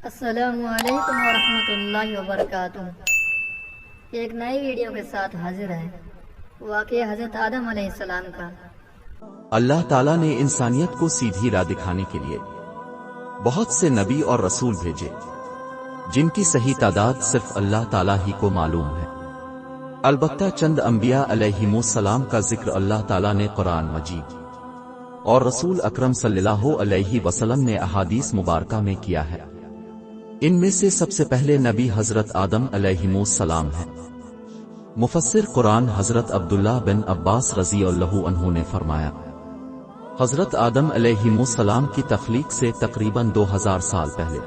السلام علیکم ورحمۃ اللہ وبرکاتہ۔ ایک نئی ویڈیو کے ساتھ حاضر ہے، واقعہ حضرت آدم علیہ السلام کا۔ اللہ تعالیٰ نے انسانیت کو سیدھی راہ دکھانے کے لیے بہت سے نبی اور رسول بھیجے، جن کی صحیح تعداد صرف اللہ تعالیٰ ہی کو معلوم ہے۔ البتہ چند انبیاء علیہم السلام کا ذکر اللہ تعالیٰ نے قرآن مجید اور رسول اکرم صلی اللہ علیہ وسلم نے احادیث مبارکہ میں کیا ہے۔ ان میں سے سب سے پہلے نبی حضرت آدم علیہ السلام ہیں۔ مفسر قرآن حضرت عبداللہ بن عباس رضی اللہ عنہ نے فرمایا، حضرت آدم علیہ السلام کی تخلیق سے تقریباً 2000 سال پہلے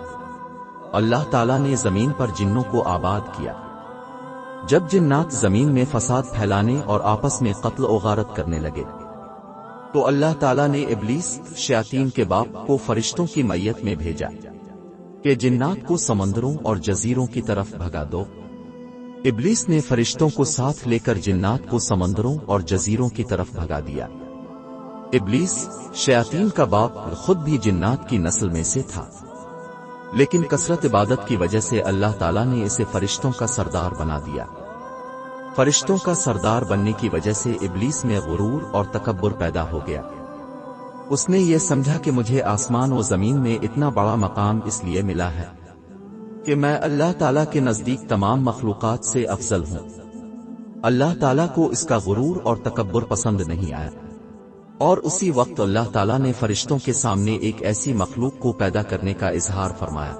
اللہ تعالیٰ نے زمین پر جنوں کو آباد کیا۔ جب جنات زمین میں فساد پھیلانے اور آپس میں قتل و غارت کرنے لگے تو اللہ تعالیٰ نے ابلیس شیاطین کے باپ کو فرشتوں کی میت میں بھیجا کہ جنات کو سمندروں اور جزیروں کی طرف بھگا دو۔ ابلیس نے فرشتوں کو ساتھ لے کر جنات کو سمندروں اور جزیروں کی طرف بھگا دیا۔ ابلیس شیاطین کا باپ خود بھی جنات کی نسل میں سے تھا، لیکن کثرت عبادت کی وجہ سے اللہ تعالیٰ نے اسے فرشتوں کا سردار بنا دیا۔ فرشتوں کا سردار بننے کی وجہ سے ابلیس میں غرور اور تکبر پیدا ہو گیا۔ اس نے یہ سمجھا کہ مجھے آسمان و زمین میں اتنا بڑا مقام اس لیے ملا ہے کہ میں اللہ تعالیٰ کے نزدیک تمام مخلوقات سے افضل ہوں۔ اللہ تعالیٰ کو اس کا غرور اور تکبر پسند نہیں آیا، اور اسی وقت اللہ تعالیٰ نے فرشتوں کے سامنے ایک ایسی مخلوق کو پیدا کرنے کا اظہار فرمایا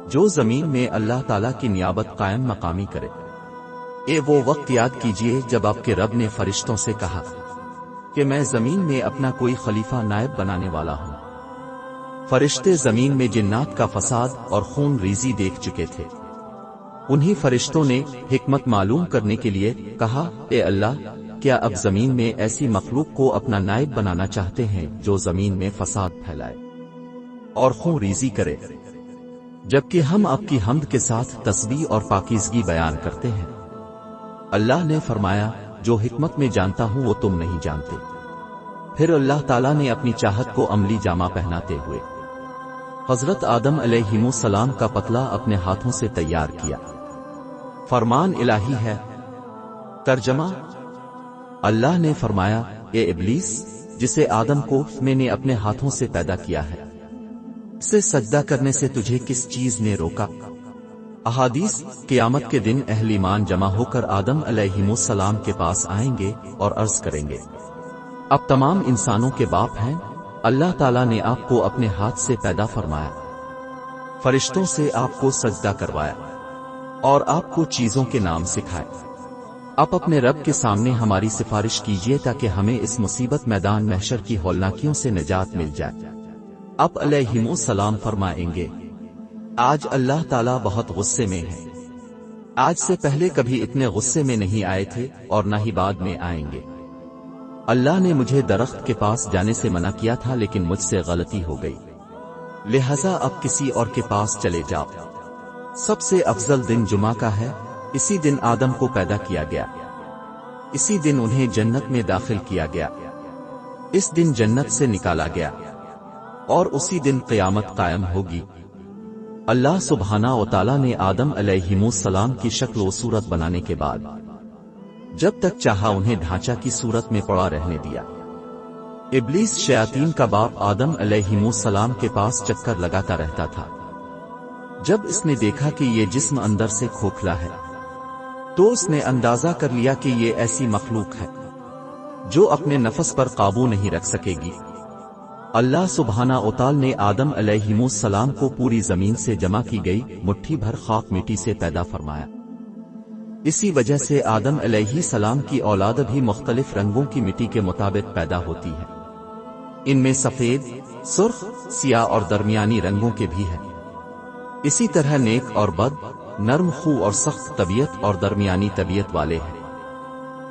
جو زمین میں اللہ تعالیٰ کی نیابت قائم مقامی کرے۔ وہ وقت یاد کیجئے جب آپ کے رب نے فرشتوں سے کہا کہ میں زمین میں اپنا کوئی خلیفہ نائب بنانے والا ہوں۔ فرشتے زمین میں جنات کا فساد اور خون ریزی دیکھ چکے تھے۔ انہی فرشتوں نے حکمت معلوم کرنے کے لیے کہا، اے اللہ، کیا اب زمین میں ایسی مخلوق کو اپنا نائب بنانا چاہتے ہیں جو زمین میں فساد پھیلائے اور خون ریزی کرے، جبکہ ہم آپ کی حمد کے ساتھ تسبیح اور پاکیزگی بیان کرتے ہیں۔ اللہ نے فرمایا، جو حکمت میں جانتا ہوں وہ تم نہیں جانتے۔ پھر اللہ تعالیٰ نے اپنی چاہت کو عملی جامہ پہناتے ہوئے حضرت آدم علیہ السلام کا پتلا اپنے ہاتھوں سے تیار کیا۔ فرمان الہی ہے۔ ترجمہ: اللہ نے فرمایا، اے ابلیس، جسے آدم کو میں نے اپنے ہاتھوں سے پیدا کیا ہے، اسے سجدہ کرنے سے تجھے کس چیز نے روکا؟ احادیث: قیامت کے دن اہل ایمان جمع ہو کر آدم علیہ السلام کے پاس آئیں گے اور عرض کریں گے، اب تمام انسانوں کے باپ ہیں، اللہ تعالیٰ نے آپ کو اپنے ہاتھ سے پیدا فرمایا، فرشتوں سے آپ کو سجدہ کروایا اور آپ کو چیزوں کے نام سکھائے۔ آپ اپنے رب کے سامنے ہماری سفارش کیجئے تاکہ ہمیں اس مصیبت میدان محشر کی ہولناکیوں سے نجات مل جائے۔ آپ علیہ السلام فرمائیں گے، آج اللہ تعالیٰ بہت غصے میں ہے، آج سے پہلے کبھی اتنے غصے میں نہیں آئے تھے اور نہ ہی بعد میں آئیں گے۔ اللہ نے مجھے درخت کے پاس جانے سے منع کیا تھا، لیکن مجھ سے غلطی ہو گئی، لہذا اب کسی اور کے پاس چلے جاؤ۔ سب سے افضل دن جمعہ کا ہے، اسی دن آدم کو پیدا کیا گیا، اسی دن انہیں جنت میں داخل کیا گیا، اس دن جنت سے نکالا گیا، اور اسی دن قیامت قائم ہوگی۔ اللہ سبحانہ و تعالیٰ نے آدم علیہ السلام کی شکل و صورت بنانے کے بعد جب تک چاہا انہیں ڈھانچہ کی صورت میں پڑا رہنے دیا۔ ابلیس شیاطین کا باپ آدم علیہ السلام کے پاس چکر لگاتا رہتا تھا۔ جب اس نے دیکھا کہ یہ جسم اندر سے کھوکھلا ہے تو اس نے اندازہ کر لیا کہ یہ ایسی مخلوق ہے جو اپنے نفس پر قابو نہیں رکھ سکے گی۔ اللہ سبحانہ و تعالی نے آدم علیہ السلام کو پوری زمین سے جمع کی گئی مٹھی بھر خاک مٹی سے پیدا فرمایا۔ اسی وجہ سے آدم علیہ السلام کی اولاد بھی مختلف رنگوں کی مٹی کے مطابق پیدا ہوتی ہے۔ ان میں سفید، سرخ، سیاہ اور درمیانی رنگوں کے بھی ہیں۔ اسی طرح نیک اور بد، نرم خو اور سخت طبیعت اور درمیانی طبیعت والے ہیں۔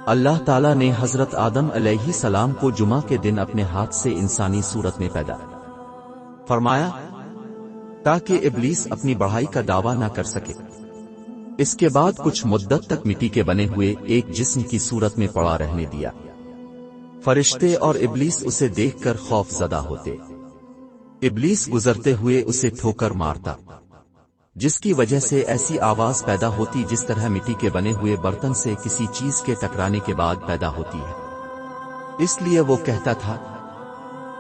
اللہ تعالیٰ نے حضرت آدم علیہ السلام کو جمعہ کے دن اپنے ہاتھ سے انسانی صورت میں پیدا فرمایا تاکہ ابلیس اپنی بڑائی کا دعویٰ نہ کر سکے۔ اس کے بعد کچھ مدت تک مٹی کے بنے ہوئے ایک جسم کی صورت میں پڑا رہنے دیا۔ فرشتے اور ابلیس اسے دیکھ کر خوف زدہ ہوتے۔ ابلیس گزرتے ہوئے اسے ٹھوکر مارتا جس کی وجہ سے ایسی آواز پیدا ہوتی جس طرح مٹی کے بنے ہوئے برتن سے کسی چیز کے ٹکرانے کے بعد پیدا ہوتی ہے۔ اس لیے وہ کہتا تھا،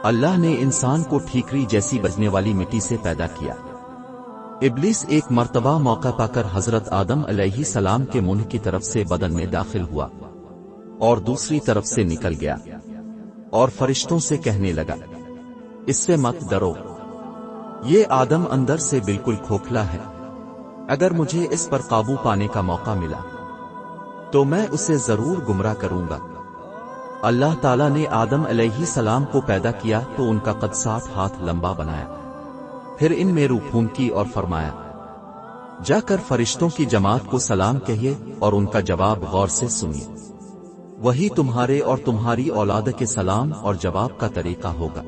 اللہ نے انسان کو ٹھیکری جیسی بجنے والی مٹی سے پیدا کیا۔ ابلیس ایک مرتبہ موقع پا کر حضرت آدم علیہ السلام کے منہ کی طرف سے بدن میں داخل ہوا اور دوسری طرف سے نکل گیا اور فرشتوں سے کہنے لگا، اس سے مت ڈرو، یہ آدم اندر سے بالکل کھوکھلا ہے، اگر مجھے اس پر قابو پانے کا موقع ملا تو میں اسے ضرور گمراہ کروں گا۔ اللہ تعالیٰ نے آدم علیہ السلام کو پیدا کیا تو ان کا قد 60 ہاتھ لمبا بنایا، پھر ان میں روح پھونکی اور فرمایا، جا کر فرشتوں کی جماعت کو سلام کہیے اور ان کا جواب غور سے سنیے، وہی تمہارے اور تمہاری اولاد کے سلام اور جواب کا طریقہ ہوگا۔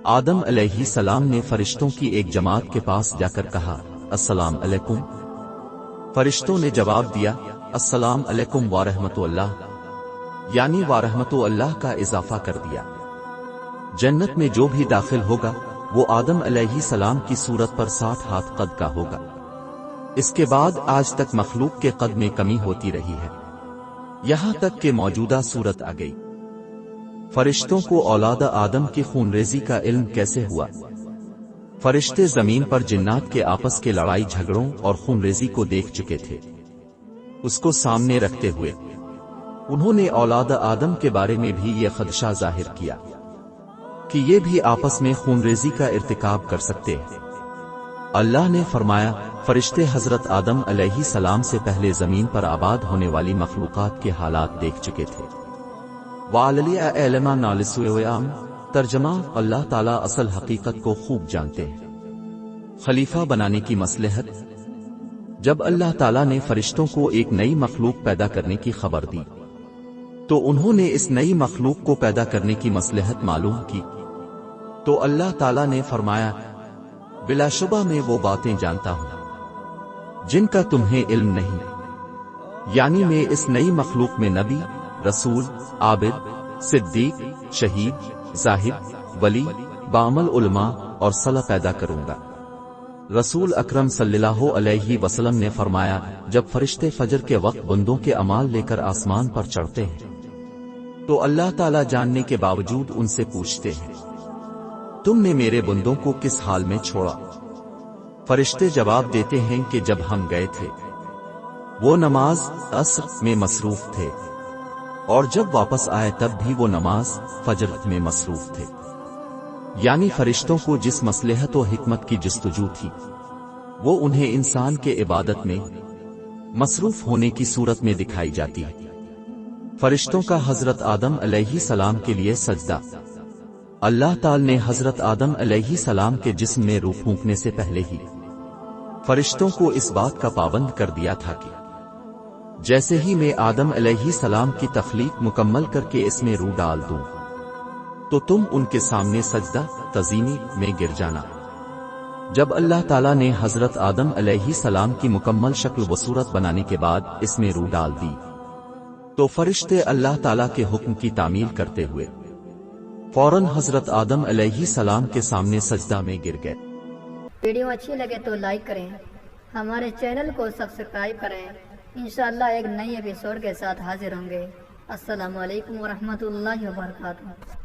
آدم علیہ السلام نے فرشتوں کی ایک جماعت کے پاس جا کر کہا، السلام علیکم۔ فرشتوں نے جواب دیا، السلام علیکم ورحمۃ اللہ، یعنی ورحمۃ اللہ کا اضافہ کر دیا۔ جنت میں جو بھی داخل ہوگا وہ آدم علیہ السلام کی صورت پر 60 ہاتھ قد کا ہوگا۔ اس کے بعد آج تک مخلوق کے قد میں کمی ہوتی رہی ہے، یہاں تک کہ موجودہ صورت آ گئی۔ فرشتوں کو اولاد آدم کی خون ریزی کا علم کیسے ہوا؟ فرشتے زمین پر جنات کے آپس کے لڑائی جھگڑوں اور خون ریزی کو دیکھ چکے تھے۔ اس کو سامنے رکھتے ہوئے انہوں نے اولاد آدم کے بارے میں بھی یہ خدشہ ظاہر کیا کہ یہ بھی آپس میں خون ریزی کا ارتکاب کر سکتے ہیں۔ اللہ نے فرمایا، فرشتے حضرت آدم علیہ السلام سے پہلے زمین پر آباد ہونے والی مخلوقات کے حالات دیکھ چکے تھے۔ ترجمہ، اللہ تعالیٰ اصل حقیقت کو خوب جانتے ہیں۔ خلیفہ بنانے کی مصلحت۔ جب اللہ تعالیٰ نے فرشتوں کو ایک نئی مخلوق پیدا کرنے کی خبر دی تو انہوں نے اس نئی مخلوق کو پیدا کرنے کی مصلحت معلوم کی، تو اللہ تعالیٰ نے فرمایا، بلا شبہ میں وہ باتیں جانتا ہوں جن کا تمہیں علم نہیں، یعنی میں اس نئی مخلوق میں نبی، رسول، عابد، صدیق، شہید، زاہد، ولی، بعمل علماء اور صالح پیدا کروں گا۔ رسول اکرم صلی اللہ علیہ وسلم نے فرمایا، جب فرشتے فجر کے وقت بندوں کے اعمال لے کر آسمان پر چڑھتے ہیں تو اللہ تعالیٰ جاننے کے باوجود ان سے پوچھتے ہیں، تم نے میرے بندوں کو کس حال میں چھوڑا؟ فرشتے جواب دیتے ہیں کہ جب ہم گئے تھے وہ نماز عصر میں مصروف تھے، اور جب واپس آئے تب بھی وہ نماز فجر میں مصروف تھے۔ یعنی فرشتوں کو جس مصلحت و حکمت کی جستجو تھی وہ انہیں انسان کے عبادت میں مصروف ہونے کی صورت میں دکھائی جاتی ہے۔ فرشتوں کا حضرت آدم علیہ السلام کے لیے سجدہ۔ اللہ تعالی نے حضرت آدم علیہ السلام کے جسم میں روح پھونکنے سے پہلے ہی فرشتوں کو اس بات کا پابند کر دیا تھا کہ جیسے ہی میں آدم علیہ السلام کی تخلیق مکمل کر کے اس میں روح ڈال دوں تو تم ان کے سامنے سجدہ تعظیمی میں گر جانا۔ جب اللہ تعالیٰ نے حضرت آدم علیہ السلام کی مکمل شکل و صورت بنانے کے بعد اس میں روح ڈال دی تو فرشتے اللہ تعالیٰ کے حکم کی تعمیل کرتے ہوئے فوراً حضرت آدم علیہ السلام کے سامنے سجدہ میں گر گئے۔ ویڈیو اچھی لگے تو لائک کریں، ہمارے چینل کو سبسکرائب کریں۔ انشاءاللہ ایک نئی ایپیسوڈ کے ساتھ حاضر ہوں گے۔ السلام علیکم ورحمۃ اللہ وبرکاتہ۔